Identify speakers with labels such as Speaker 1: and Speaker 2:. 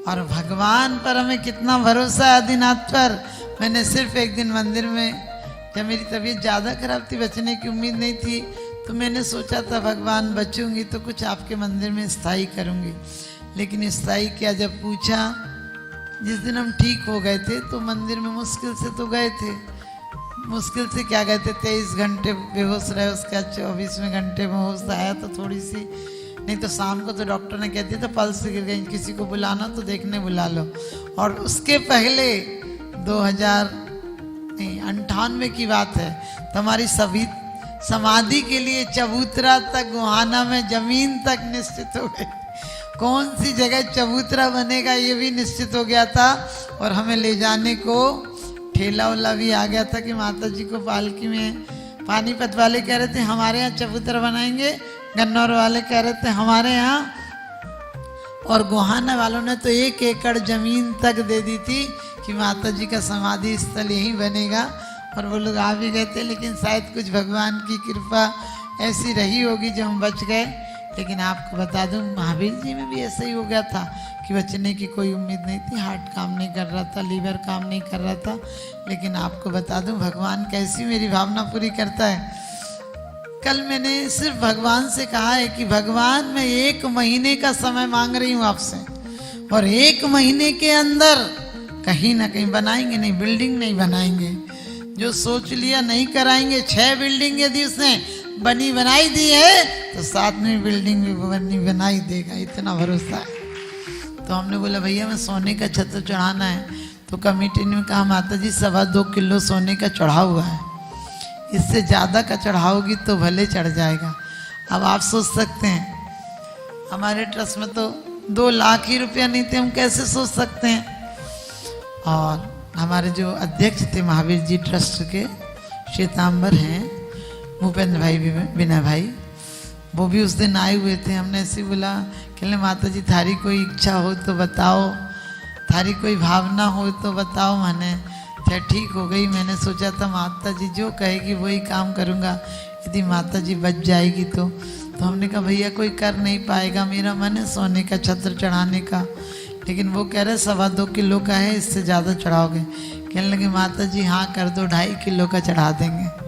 Speaker 1: और भगवान पर हमें कितना भरोसा है आदिनाथ पर। मैंने सिर्फ एक दिन मंदिर में, जब मेरी तबीयत ज़्यादा खराब थी, बचने की उम्मीद नहीं थी, तो मैंने सोचा था भगवान बचूंगी तो कुछ आपके मंदिर में स्थाई करूंगी। लेकिन स्थाई क्या, जब पूछा, जिस दिन हम ठीक हो गए थे तो मंदिर में मुश्किल से तो गए थे, मुश्किल से क्या गए थे, 23 घंटे बेहोश रहे, उसका 24वें घंटे में होश आया तो थोड़ी सी, नहीं तो शाम को तो डॉक्टर ने कह दिया था पल्स गिर गई, किसी को बुलाना तो देखने बुला लो। और उसके पहले 2098 की बात है, तो हमारी सभी समाधि के लिए चबूतरा तक, गुहाना में जमीन तक निश्चित हो गई, कौन सी जगह चबूतरा बनेगा ये भी निश्चित हो गया था। और हमें ले जाने को ठेला वाला भी आ गया था कि माता जी को पालकी में, पानीपत वाले कह रहे थे हमारे यहाँ चबूतरा बनाएंगे, गन्नौर वाले कह रहे थे हमारे यहाँ, और गोहाना वालों ने तो 1 एकड़ जमीन तक दे दी थी कि माता जी का समाधि स्थल यहीं बनेगा। और वो लोग आ भी गए थे, लेकिन शायद कुछ भगवान की कृपा ऐसी रही होगी जो हम बच गए। लेकिन आपको बता दूं, महावीर जी में भी ऐसा ही हो गया था कि बचने की कोई उम्मीद नहीं थी, हार्ट काम नहीं कर रहा था, लीवर काम नहीं कर रहा था। लेकिन आपको बता दूं भगवान कैसी मेरी भावना पूरी करता है। कल मैंने सिर्फ भगवान से कहा है कि भगवान मैं 1 महीने का समय मांग रही हूँ आपसे, और 1 महीने के अंदर कहीं ना कहीं बनाएंगे, नहीं बिल्डिंग नहीं बनाएंगे, जो सोच लिया नहीं कराएंगे। 6 बिल्डिंग यदि उसने बनाई दी है तो 7वीं बिल्डिंग भी बनाई देगा, इतना भरोसा है। तो हमने बोला भैया मैं सोने का छत्र चढ़ाना है, तो कमेटी ने कहा माता जी 2.25 किलो सोने का चढ़ा हुआ है, इससे ज़्यादा का चढ़ाओगी तो भले चढ़ जाएगा। अब आप सोच सकते हैं हमारे ट्रस्ट में तो 2 लाख ही रुपया नहीं थे, हम कैसे सोच सकते हैं। और हमारे जो अध्यक्ष थे महावीर जी ट्रस्ट के, श्वेतांबर हैं, भूपेंद्र भाई विनय भाई, वो भी उस दिन आए हुए थे। हमने ऐसे बोला कहले माता जी थारी कोई इच्छा हो तो बताओ, थारी कोई भावना हो तो बताओ। मैंने फिर ठीक हो गई। मैंने सोचा था माता जी जो कहेगी वही काम करूँगा, यदि माता जी बच जाएगी तो हमने कहा भैया कोई कर नहीं पाएगा, मेरा मन है सोने का छत्र चढ़ाने का, लेकिन वो कह रहे 2.25 किलो का है, इससे ज़्यादा चढ़ाओगे। कहने लगे माता जी हाँ कर दो, 2.5 किलो का चढ़ा देंगे।